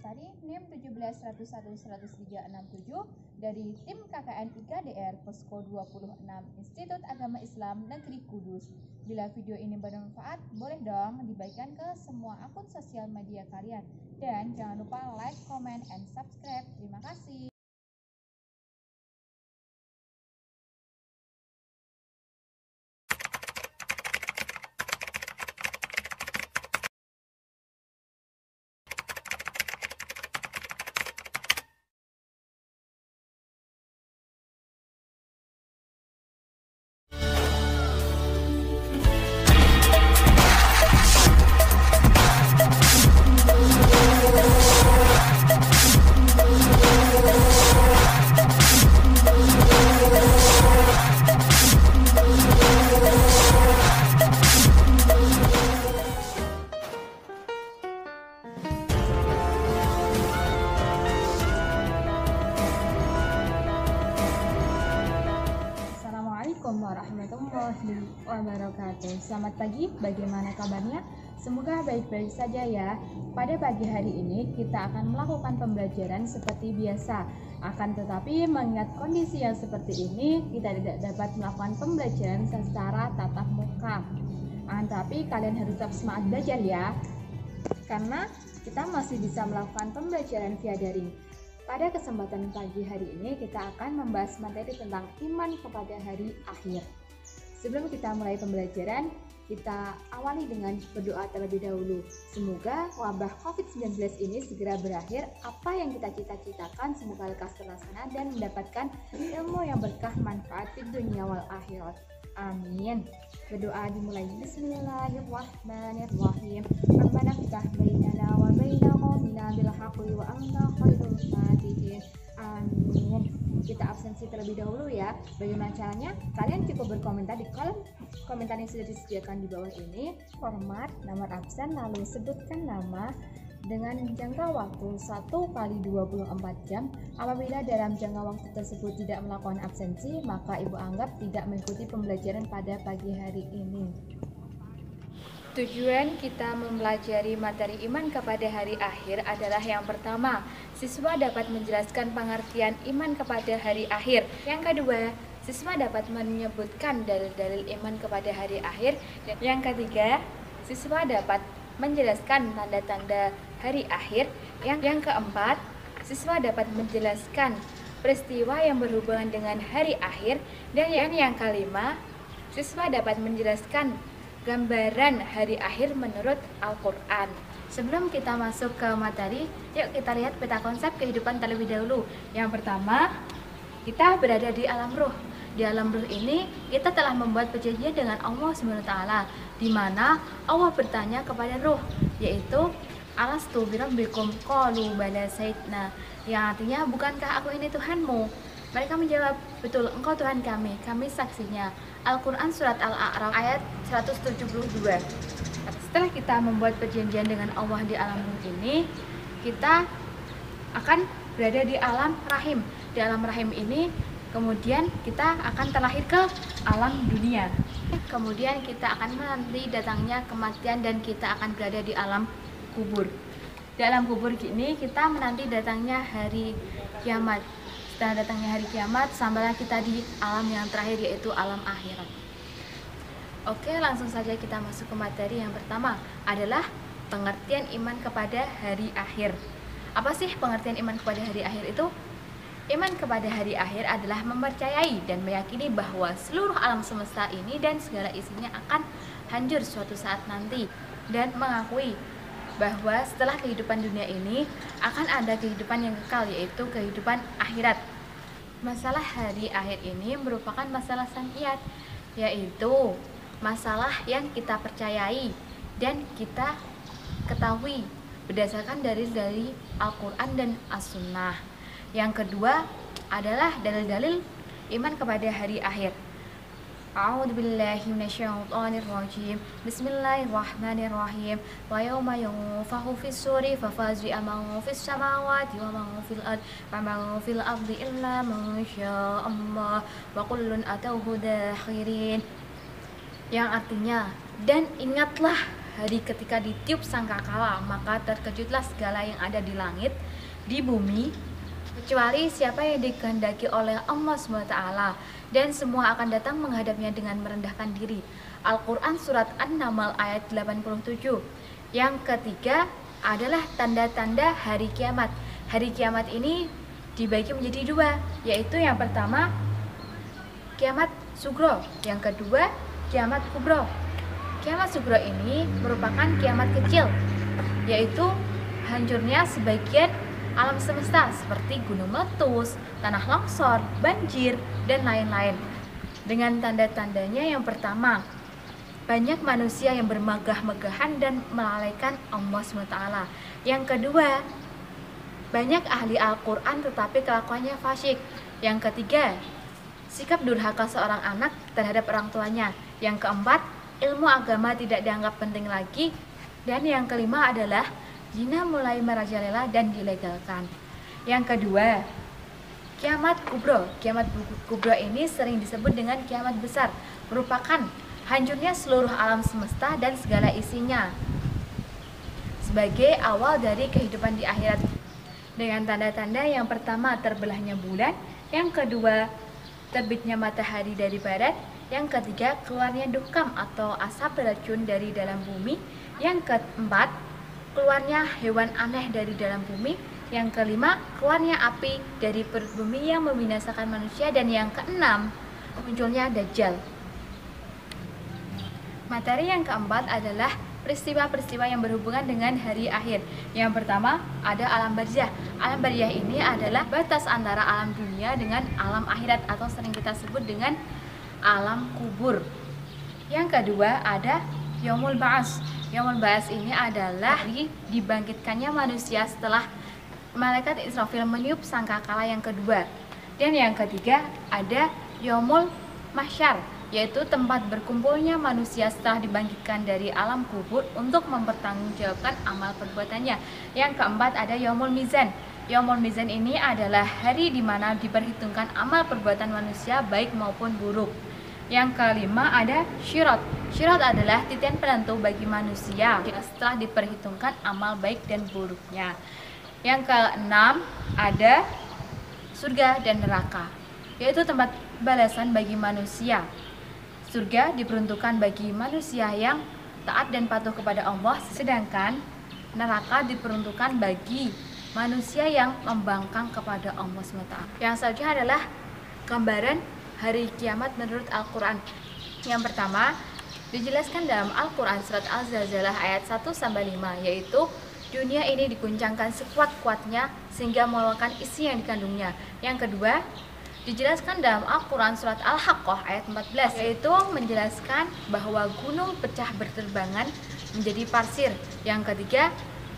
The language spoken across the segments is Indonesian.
Sari, NIM 17101-10367 dari tim KKN IKDR Posko 26 Institut Agama Islam Negeri Kudus. Bila video ini bermanfaat, boleh dong dibagikan ke semua akun sosial media kalian. Dan jangan lupa like, comment, and subscribe. Terima kasih. Assalamualaikum warahmatullahi wabarakatuh. Selamat pagi, bagaimana kabarnya? Semoga baik-baik saja ya. Pada pagi hari ini kita akan melakukan pembelajaran seperti biasa. Akan tetapi mengingat kondisi yang seperti ini, kita tidak dapat melakukan pembelajaran secara tatap muka. Tapi kalian harus tetap semangat belajar ya, karena kita masih bisa melakukan pembelajaran via daring. Pada kesempatan pagi hari ini kita akan membahas materi tentang iman kepada hari akhir. Sebelum kita mulai pembelajaran, kita awali dengan berdoa terlebih dahulu. Semoga wabah COVID-19 ini segera berakhir. Apa yang kita cita-citakan semoga lekas terlaksana dan mendapatkan ilmu yang berkah manfaat di dunia wal akhirat. Amin. Berdoa dimulai. Bismillahirrahmanirrahim. Rabbana ftah bainana wa baina qaumina bil haqqi wa anta khairul fatihin. Amin. Kita absensi terlebih dahulu ya. Bagaimana caranya? Kalian cukup berkomentar di kolom komentar yang sudah disediakan di bawah ini. Format, nomor absen, lalu sebutkan nama dengan jangka waktu 1x24 jam. Apabila dalam jangka waktu tersebut tidak melakukan absensi, maka ibu anggap tidak mengikuti pembelajaran pada pagi hari ini. Tujuan kita mempelajari materi iman kepada hari akhir adalah yang pertama, siswa dapat menjelaskan pengertian iman kepada hari akhir. Yang kedua, siswa dapat menyebutkan dalil-dalil iman kepada hari akhir. Dan yang ketiga, siswa dapat menjelaskan tanda-tanda hari akhir. Yang keempat, siswa dapat menjelaskan peristiwa yang berhubungan dengan hari akhir. Dan yang kelima, siswa dapat menjelaskan gambaran hari akhir menurut Al-Quran. Sebelum kita masuk ke materi, yuk kita lihat peta konsep kehidupan terlebih dahulu. Yang pertama, kita berada di alam ruh. Di alam ruh ini, kita telah membuat perjanjian dengan Allah SWT, di mana Allah bertanya kepada ruh, yaitu Alastu birabbikum qalu bala sayyidna, yang artinya bukankah aku ini Tuhanmu? Mereka menjawab, betul, engkau Tuhan kami saksinya. Al-Quran Surat Al-A'raf ayat 172. Setelah kita membuat perjanjian dengan Allah di alam ruh ini, kita akan berada di alam rahim. Di alam rahim ini, kemudian kita akan terlahir ke alam dunia. Kemudian kita akan menanti datangnya kematian dan kita akan berada di alam kubur. Di alam kubur ini kita menanti datangnya hari kiamat. Setelah datangnya hari kiamat, sampailah kita di alam yang terakhir, yaitu alam akhirat. Oke, langsung saja kita masuk ke materi. Yang pertama adalah pengertian iman kepada hari akhir. Apa sih pengertian iman kepada hari akhir itu? Iman kepada hari akhir adalah mempercayai dan meyakini bahwa seluruh alam semesta ini dan segala isinya akan hancur suatu saat nanti, dan mengakui bahwa setelah kehidupan dunia ini akan ada kehidupan yang kekal, yaitu kehidupan akhirat. Masalah hari akhir ini merupakan masalah saniyat, yaitu masalah yang kita percayai dan kita ketahui berdasarkan dari Al-Quran dan As-Sunnah. Yang kedua adalah dalil-dalil iman kepada hari akhir. A'udzubillahi minasyaitonirrajim. Bismillahirrahmanirrahim. Wa yauma yunfakhu fis-suri fafazi'a man fis samawati wa man fil ard wa man fil ardi illa man syaa Allah wa kullun atauhu dakhirin. Yang artinya, dan ingatlah hari ketika ditiup sangkakala, maka terkejutlah segala yang ada di langit, di bumi, kecuali siapa yang dikehendaki oleh Allah SWT, dan semua akan datang menghadapnya dengan merendahkan diri. Al-Quran Surat An-Naml ayat 87. Yang ketiga adalah tanda-tanda hari kiamat. Hari kiamat ini dibagi menjadi dua, yaitu yang pertama kiamat sugro, yang kedua kiamat kubro. Kiamat sugro ini merupakan kiamat kecil, yaitu hancurnya sebagian alam semesta seperti gunung meletus, tanah longsor, banjir, dan lain-lain. Dengan tanda-tandanya, yang pertama, banyak manusia yang bermegah-megahan dan melalaikan Allah SWT. Yang kedua, banyak ahli Al-Quran tetapi kelakuannya fasyik. Yang ketiga, sikap durhaka seorang anak terhadap orang tuanya. Yang keempat, ilmu agama tidak dianggap penting lagi. Dan yang kelima adalah zina mulai merajalela dan dilegalkan. Yang kedua, kiamat kubro. Kiamat kubro ini sering disebut dengan kiamat besar, merupakan hancurnya seluruh alam semesta dan segala isinya, sebagai awal dari kehidupan di akhirat. Dengan tanda-tanda, yang pertama terbelahnya bulan, yang kedua terbitnya matahari dari barat, yang ketiga keluarnya dukam atau asap beracun dari dalam bumi, yang keempat keluarnya hewan aneh dari dalam bumi, yang kelima keluarnya api dari perut bumi yang membinasakan manusia, dan yang keenam munculnya Dajjal. Materi yang keempat adalah peristiwa-peristiwa yang berhubungan dengan hari akhir. Yang pertama ada alam barzah. Alam barzah ini adalah batas antara alam dunia dengan alam akhirat atau sering kita sebut dengan alam kubur. Yang kedua ada Yaumul Ba'ats. Yaumul Ba'ats ini adalah hari dibangkitkannya manusia setelah malaikat Israfil meniup sangkakala yang kedua. Dan yang ketiga ada Yaumul Mahsyar, yaitu tempat berkumpulnya manusia setelah dibangkitkan dari alam kubur untuk mempertanggungjawabkan amal perbuatannya. Yang keempat ada Yaumul Mizan. Yaumul Mizan ini adalah hari di mana diperhitungkan amal perbuatan manusia baik maupun buruk. Yang kelima ada Syirat. Syirat adalah titian penentu bagi manusia setelah diperhitungkan amal baik dan buruknya. Yang keenam ada surga dan neraka, yaitu tempat balasan bagi manusia. Surga diperuntukkan bagi manusia yang taat dan patuh kepada Allah, sedangkan neraka diperuntukkan bagi manusia yang membangkang kepada Allah SWT. Yang selanjutnya adalah gambaran hari kiamat menurut Al-Quran. Yang pertama dijelaskan dalam Al-Quran Surat Al-Zalzalah ayat 1-5, yaitu dunia ini diguncangkan sekuat-kuatnya sehingga meloloskan isi yang dikandungnya. Yang kedua dijelaskan dalam Al-Quran Surat Al-Haqqah ayat 14, yaitu menjelaskan bahwa gunung pecah berterbangan menjadi pasir. Yang ketiga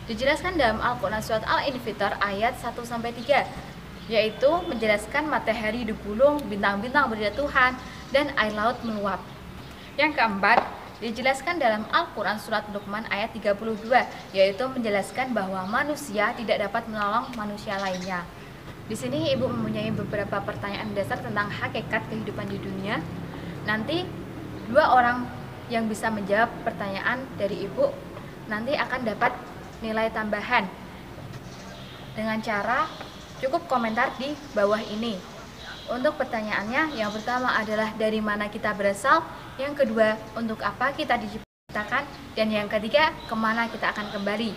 dijelaskan dalam Al-Quran Surat Al-Infitar ayat 1-3, yaitu menjelaskan matahari digulung, bintang-bintang berjatuhan, dan air laut meluap. Yang keempat dijelaskan dalam Al-Quran Surat Luqman ayat 32, yaitu menjelaskan bahwa manusia tidak dapat menolong manusia lainnya. Di sini Ibu mempunyai beberapa pertanyaan dasar tentang hakikat kehidupan di dunia. Nanti dua orang yang bisa menjawab pertanyaan dari Ibu nanti akan dapat nilai tambahan dengan cara cukup komentar di bawah ini. Untuk pertanyaannya, yang pertama adalah dari mana kita berasal, yang kedua untuk apa kita diciptakan, dan yang ketiga kemana kita akan kembali.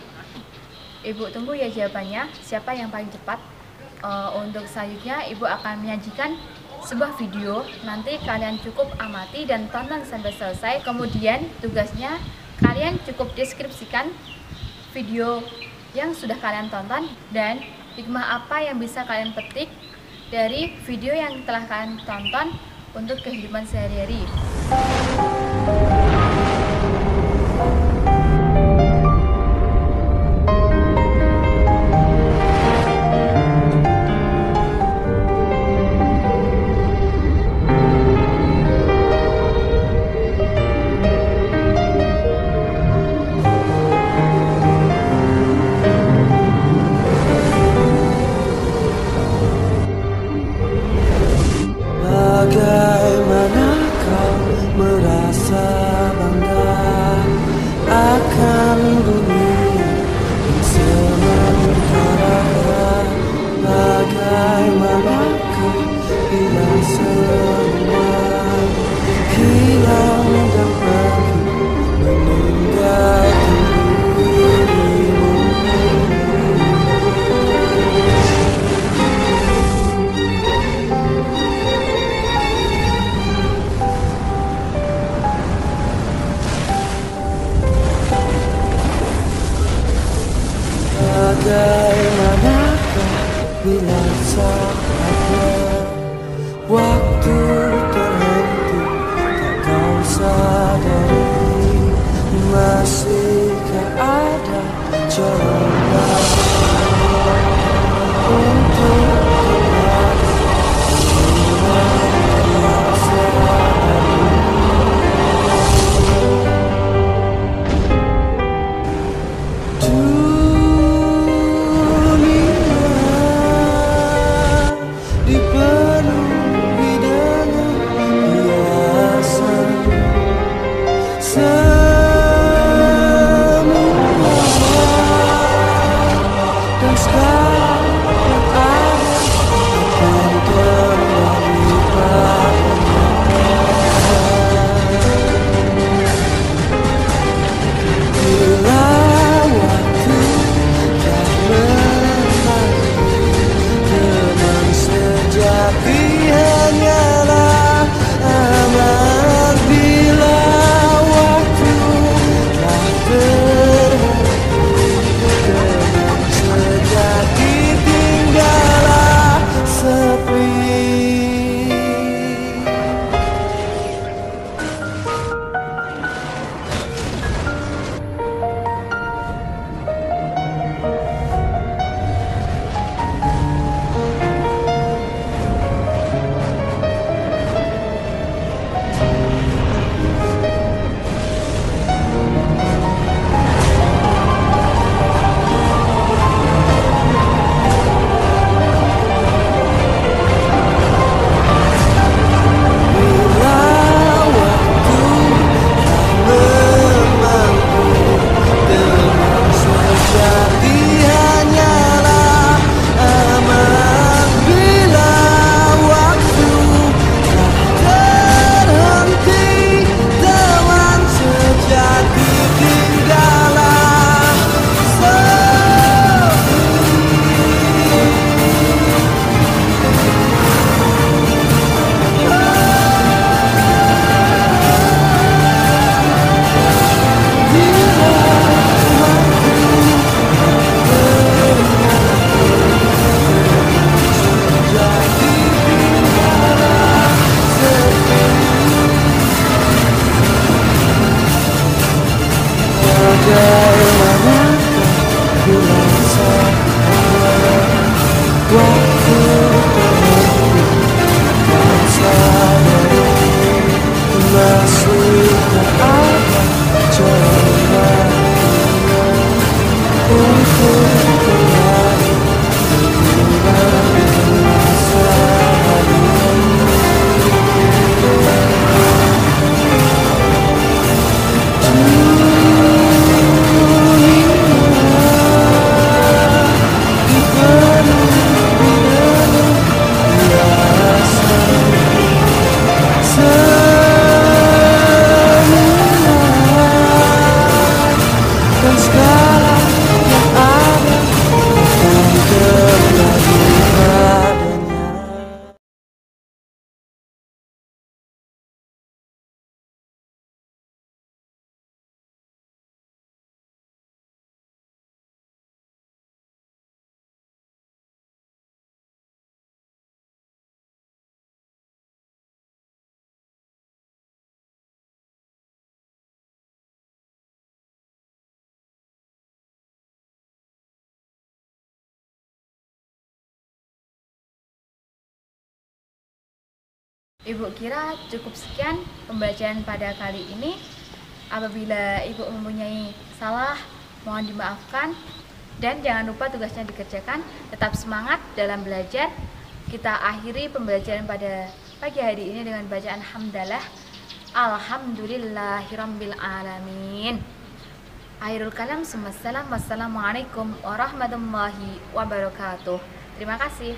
Ibu tunggu ya jawabannya, siapa yang paling cepat. Untuk selanjutnya Ibu akan menyajikan sebuah video, nanti kalian cukup amati dan tonton sampai selesai. Kemudian tugasnya kalian cukup deskripsikan video yang sudah kalian tonton dan hikmah apa yang bisa kalian petik dari video yang telah kalian tonton untuk kehidupan sehari-hari. Bagaimana kau merasa bangga akan sadari, masihkah ada coba untuk Ibu kira cukup sekian pembacaan pada kali ini. Apabila Ibu mempunyai salah, mohon dimaafkan. Dan jangan lupa tugasnya dikerjakan. Tetap semangat dalam belajar. Kita akhiri pembelajaran pada pagi hari ini dengan bacaan hamdalah. Alhamdulillahirabbil alamin. Akhirul kalam, wassalamualaikum warahmatullahi wabarakatuh. Terima kasih.